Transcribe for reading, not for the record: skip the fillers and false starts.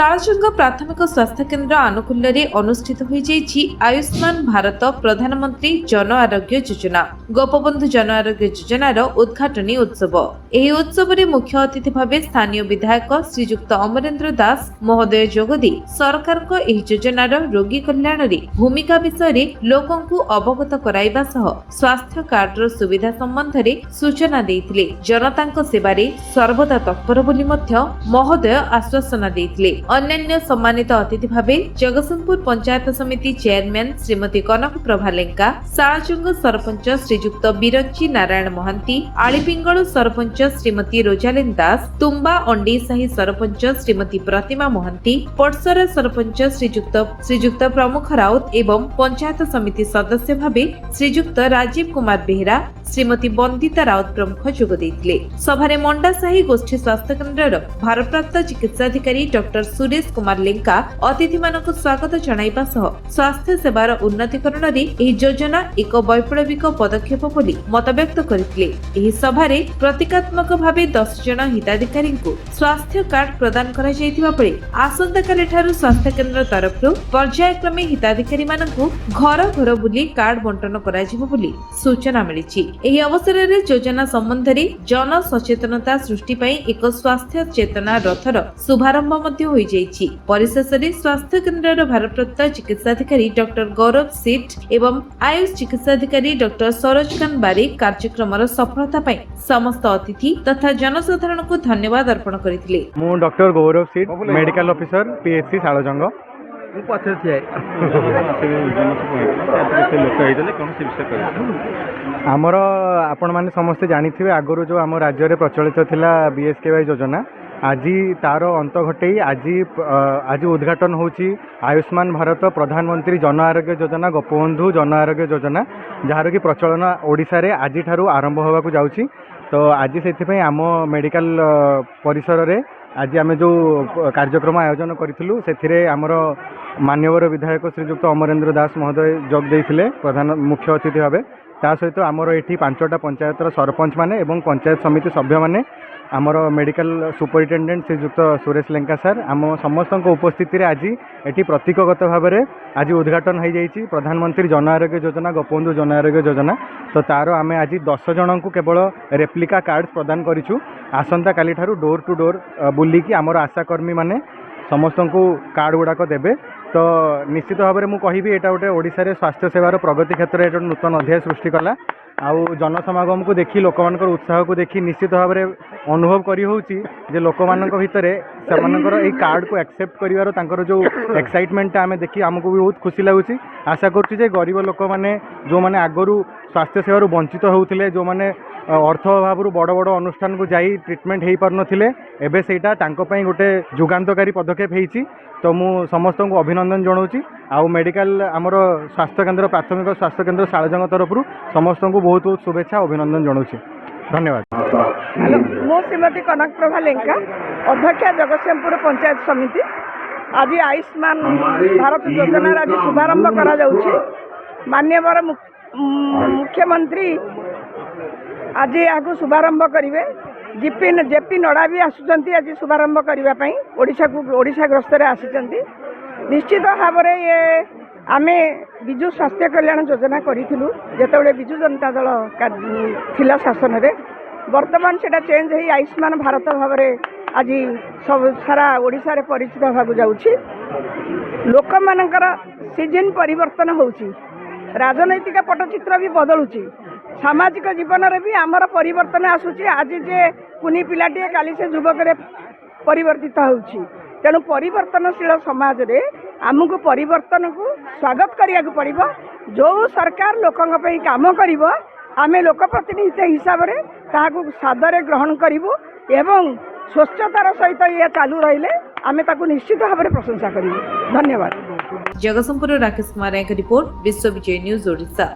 सालचंग प्राथमिक स्वास्थ्य केन्द्र आनुकूल्य अनुष्ठित आयुष्मान भारत प्रधानमंत्री जन आरोग्य योजना गोपबंधु जन आरोग्य योजनार उद्घाटनी उत्सव। ଏହି ଉତ୍ସବରେ ମୁଖ୍ୟ ଅତିଥି ଭାବେ ସ୍ଥାନୀୟ ବିଧାୟକ ଶ୍ରୀଯୁକ୍ତ ଅମରେନ୍ଦ୍ର ଦାସ ମହୋଦୟ ଯୋଗଦେଇ ସରକାରଙ୍କ ଏହି ଯୋଜନାର ରୋଗୀ କଲ୍ୟାଣରେ ଭୂମିକା ବିଷୟରେ ଲୋକଙ୍କୁ ଅବଗତ କରାଇବା ସହ ସ୍ୱାସ୍ଥ୍ୟ କାର୍ଡର ସୁବିଧା ସମ୍ବନ୍ଧରେ ସୂଚନା ଦେଇଥିଲେ। ଜନତାଙ୍କ ସେବାରେ ସର୍ବଦା ତତ୍ପର ବୋଲି ମଧ୍ୟ ମହୋଦୟ ଆଶ୍ୱାସନା ଦେଇଥିଲେ। ଅନ୍ୟାନ୍ୟ ସମ୍ମାନିତ ଅତିଥି ଭାବେ ଜଗତସିଂହପୁର ପଞ୍ଚାୟତ ସମିତି ଚେୟାରମ୍ୟାନ ଶ୍ରୀମତୀ କନକ ପ୍ରଭା ଲେଙ୍କା, ସାଳଚୁଙ୍ଗ ସରପଞ୍ଚ ଶ୍ରୀଯୁକ୍ତ ବିରଞ୍ଚି ନାରାୟଣ ମହାନ୍ତି, ଆଳିପିଙ୍ଗଳ ସରପଞ୍ଚ ଶ୍ରୀମତୀ ରୋଜାଲିନ ଦାସ, ତୁମ୍ବା ଅଣ୍ଡେଇସାହି ସରପଞ୍ଚ ଶ୍ରୀମତୀ ପ୍ରତିମା ମହାନ୍ତି, ପଟସରା ସରପଞ୍ଚ ଶ୍ରୀଯୁକ୍ତ ପ୍ରମୁଖ ରାଉତ ଏବଂ ପଞ୍ଚାୟତ ସମିତି ସଦସ୍ୟ ଭାବେ ଶ୍ରୀଯୁକ୍ତ ରାଜୀବ କୁମାର ବେହେରା, ଶ୍ରୀମତୀ ବନ୍ଦିତା ରାଉତ ପ୍ରମୁଖ ଯୋଗ ଦେଇଥିଲେ। ସଭାରେ ମଣ୍ଡାସାହି ଗୋଷ୍ଠୀ ସ୍ୱାସ୍ଥ୍ୟ କେନ୍ଦ୍ରର ଭାରପ୍ରାପ୍ତ ଚିକିତ୍ସାଧିକାରୀ ଡକ୍ଟର ସୁରେଶ କୁମାର ଲେଙ୍କା ଅତିଥିମାନଙ୍କୁ ସ୍ୱାଗତ ଜଣାଇବା ସହ ସ୍ୱାସ୍ଥ୍ୟ ସେବାର ଉନ୍ନତିକରଣରେ ଏହି ଯୋଜନା ଏକ ବୈପ୍ଳବିକ ପଦକ୍ଷେପ ବୋଲି ମତବ୍ୟକ୍ତ କରିଥିଲେ। ଏହି ସଭାରେ ପ୍ରତୀକାତ୍ମକ ଭାବେ 10 ଜଣ ହିତାଧିକାରୀଙ୍କୁ ସ୍ୱାସ୍ଥ୍ୟ କାର୍ଡ ପ୍ରଦାନ କରାଯାଇଥିବା ବେଳେ ଆସନ୍ତାକାଲିଠାରୁ ସ୍ୱାସ୍ଥ୍ୟ କେନ୍ଦ୍ର ତରଫରୁ ପର୍ଯ୍ୟାୟକ୍ରମେ ହିତାଧିକାରୀମାନଙ୍କୁ ଘର ଘର ବୁଲି କାର୍ଡ ବଣ୍ଟନ କରାଯିବ ବୋଲି ସୂଚନା ମିଳିଛି। ଏହି ଅବସରରେ ଯୋଜନା ସମ୍ବନ୍ଧରେ ଜନ ସଚେତନତା ସୃଷ୍ଟି ପାଇଁ ଏକ ସ୍ୱାସ୍ଥ୍ୟ ଚେତନା ରଥର ଶୁଭାରମ୍ଭ ମଧ୍ୟ ହୋଇଯାଇଛି। ପରିଶେଷରେ ସ୍ୱାସ୍ଥ୍ୟ କେନ୍ଦ୍ରର ଭାରପ୍ରାପ୍ତ ଚିକିତ୍ସାଧିକାରୀ ଡକ୍ଟର ଗୌରବ ସିଟ୍ ଏବଂ ଆୟୁଷ ଚିକିତ୍ସାଧିକାରୀ ଡକ୍ଟର ସରୋଜ ଖାନ ବାରିକ କାର୍ଯ୍ୟକ୍ରମର ସଫଳତା ପାଇଁ ସମସ୍ତ ଅତିଥି ତଥା ଜନସାଧାରଣଙ୍କୁ ଧନ୍ୟବାଦ ଅର୍ପଣ କରିଥିଲେ। ମୁଁ ଡକ୍ଟର ଗୌରବ ସିଟ୍, ମେଡିକାଲ ଅଫିସର PHC ସାଳଜଙ୍ଗ। ଆମର ଆପଣମାନେ ସମସ୍ତେ ଜାଣିଥିବେ ଆଗରୁ ଯେଉଁ ଆମ ରାଜ୍ୟରେ ପ୍ରଚଳିତ ଥିଲା BSKY ଯୋଜନା, ଆଜି ତାର ଅନ୍ତ ଘଟେଇ ଆଜି ଉଦ୍ଘାଟନ ହେଉଛି ଆୟୁଷ୍ମାନ ଭାରତ ପ୍ରଧାନମନ୍ତ୍ରୀ ଜନ ଆରୋଗ୍ୟ ଯୋଜନା ଗୋପବନ୍ଧୁ ଜନ ଆରୋଗ୍ୟ ଯୋଜନା, ଯାହାର କି ପ୍ରଚଳନ ଓଡ଼ିଶାରେ ଆଜିଠାରୁ ଆରମ୍ଭ ହେବାକୁ ଯାଉଛି। ତ ଆଜି ସେଥିପାଇଁ ଆମ ମେଡ଼ିକାଲ ପରିସରରେ ଆଜି ଆମେ ଯେଉଁ କାର୍ଯ୍ୟକ୍ରମ ଆୟୋଜନ କରିଥିଲୁ ସେଥିରେ ଆମର ମାନ୍ୟବର ବିଧାୟକ ଶ୍ରୀଯୁକ୍ତ ଅମରେନ୍ଦ୍ର ଦାସ ମହୋଦୟ ଯୋଗ ଦେଇଥିଲେ ମୁଖ୍ୟ ଅତିଥି ଭାବେ। ତା ସହିତ ଆମର ଏଠି 5ଟା ପଞ୍ଚାୟତର ସରପଞ୍ଚ ମାନେ ଏବଂ ପଞ୍ଚାୟତ ସମିତି ସଭ୍ୟମାନେ, ଆମର ମେଡ଼ିକାଲ ସୁପରିଟେଣ୍ଡେଣ୍ଟ ଶ୍ରୀଯୁକ୍ତ ସୁରେଶ ଲେଙ୍କା ସାର୍, ଆମ ସମସ୍ତଙ୍କ ଉପସ୍ଥିତିରେ ଆଜି ଏଠି ପ୍ରତୀକଗତ ଭାବରେ ଆଜି ଉଦ୍ଘାଟନ ହୋଇଯାଇଛି ପ୍ରଧାନମନ୍ତ୍ରୀ ଜନ ଆରୋଗ୍ୟ ଯୋଜନା ଗୋପବନ୍ଧୁ ଜନ ଆରୋଗ୍ୟ ଯୋଜନା। ତ ତାର ଆମେ ଆଜି 10 ଜଣଙ୍କୁ କେବଳ ରେପ୍ଲିକା କାର୍ଡ ପ୍ରଦାନ କରିଛୁ। ଆସନ୍ତାକାଲିଠାରୁ ଡୋର ଟୁ ଡୋର ବୁଲିକି ଆମର ଆଶାକର୍ମୀ ମାନେ ସମସ୍ତଙ୍କୁ କାର୍ଡ ଗୁଡ଼ାକ ଦେବେ। ତ ନିଶ୍ଚିତ ଭାବରେ ମୁଁ କହିବି ଏଇଟା ଗୋଟେ ଓଡ଼ିଶାରେ ସ୍ୱାସ୍ଥ୍ୟ ସେବାର ପ୍ରଗତି କ୍ଷେତ୍ରରେ ଏଇଟା ନୂତନ ଅଧ୍ୟାୟ ସୃଷ୍ଟି କଲା। ଆଉ ଜନସମାଗମକୁ ଦେଖି ଲୋକମାନଙ୍କର ଉତ୍ସାହକୁ ଦେଖି ନିଶ୍ଚିତ ଭାବରେ ଅନୁଭବ କରି ହେଉଛି ଯେ ଲୋକମାନଙ୍କ ଭିତରେ ସେମାନଙ୍କର ଏଇ କାର୍ଡକୁ ଆକ୍ସେପ୍ଟ କରିବାର ତାଙ୍କର ଯେଉଁ ଏକ୍ସାଇଟମେଣ୍ଟଟା ଆମେ ଦେଖି ଆମକୁ ବି ବହୁତ ଖୁସି ଲାଗୁଛି। ଆଶା କରୁଛି ଯେ ଗରିବ ଲୋକମାନେ ଯେଉଁମାନେ ଆଗରୁ ସ୍ୱାସ୍ଥ୍ୟ ସେବାରୁ ବଞ୍ଚିତ ହେଉଥିଲେ, ଯେଉଁମାନେ ଅର୍ଥ ଅଭାବରୁ ବଡ଼ ବଡ଼ ଅନୁଷ୍ଠାନକୁ ଯାଇ ଟ୍ରିଟମେଣ୍ଟ ହୋଇପାରୁନଥିଲେ, ଏବେ ସେଇଟା ତାଙ୍କ ପାଇଁ ଗୋଟେ ଯୁଗାନ୍ତକାରୀ ପଦକ୍ଷେପ ହେଇଛି। ତ ମୁଁ ସମସ୍ତଙ୍କୁ ଅଭିନନ୍ଦନ ଜଣାଉଛି। ଆଉ ମେଡ଼ିକାଲ ଆମର ସ୍ୱାସ୍ଥ୍ୟକେନ୍ଦ୍ର ପ୍ରାଥମିକ ସ୍ୱାସ୍ଥ୍ୟକେନ୍ଦ୍ର ସାଳଜଙ୍ଗ ତରଫରୁ ସମସ୍ତଙ୍କୁ ବହୁତ ବହୁତ ଶୁଭେଚ୍ଛା ଅଭିନନ୍ଦନ ଜଣାଉଛି। ଧନ୍ୟବାଦ। ମୁଁ ଶ୍ରୀମତୀ କନକ ପ୍ରଭା ଲେଙ୍କା, ଅଧ୍ୟକ୍ଷା ଜଗତସିଂହପୁର ପଞ୍ଚାୟତ ସମିତି। ଆଜି ଆୟୁଷ୍ମାନ ଭାରତ ଯୋଜନାର ଆଜି ଶୁଭାରମ୍ଭ କରାଯାଉଛି। ମାନ୍ୟବର ମୁଖ୍ୟମନ୍ତ୍ରୀ ଆଜି ଏହାକୁ ଶୁଭାରମ୍ଭ କରିବେ। ଜେପି ନଡ୍ଡା ବି ଆସୁଛନ୍ତି ଆଜି ଶୁଭାରମ୍ଭ କରିବା ପାଇଁ, ଓଡ଼ିଶା ଗସ୍ତରେ ଆସିଛନ୍ତି। ନିଶ୍ଚିତ ଭାବରେ ଆମେ ବିଜୁ ସ୍ୱାସ୍ଥ୍ୟ କଲ୍ୟାଣ ଯୋଜନା କରିଥିଲୁ ଯେତେବେଳେ ବିଜୁ ଜନତା ଦଳ ଥିଲା ଶାସନରେ। ବର୍ତ୍ତମାନ ସେଇଟା ଚେଞ୍ଜ ହେଇ ଆୟୁଷ୍ମାନ ଭାରତ ଭାବରେ ଆଜି ସବୁ ସାରା ଓଡ଼ିଶାରେ ପରିଚିତ ହେବାକୁ ଯାଉଛି। ଲୋକମାନଙ୍କର ସିଜନ ପରିବର୍ତ୍ତନ ହେଉଛି, ରାଜନୈତିକ ପଟ୍ଟଚିତ୍ର ବି ବଦଳୁଛି, ସାମାଜିକ ଜୀବନରେ ବି ଆମର ପରିବର୍ତ୍ତନ ଆସୁଛି। ଆଜି ଯେ କୁନି ପିଲାଟିଏ କାଲି ସେ ଯୁବକରେ ପରିବର୍ତ୍ତିତ ହେଉଛି। ତେଣୁ ପରିବର୍ତ୍ତନଶୀଳ ସମାଜରେ ଆମକୁ ପରିବର୍ତ୍ତନକୁ ସ୍ୱାଗତ କରିବାକୁ ପଡ଼ିବ। ଯେଉଁ ସରକାର ଲୋକଙ୍କ ପାଇଁ କାମ କରିବ ଆମେ ଲୋକପ୍ରତିନିଧି ହିସାବରେ ତାହାକୁ ସାଦରେ ଗ୍ରହଣ କରିବୁ ଏବଂ ସ୍ୱଚ୍ଛତାର ସହିତ ଏହା ଚାଲୁ ରହିଲେ ଆମେ ତାକୁ ନିଶ୍ଚିତ ଭାବରେ ପ୍ରଶଂସା କରିବୁ। ଧନ୍ୟବାଦ। Jagatsinghpur Rakesh Kumar report, Biswabijay news Odisha.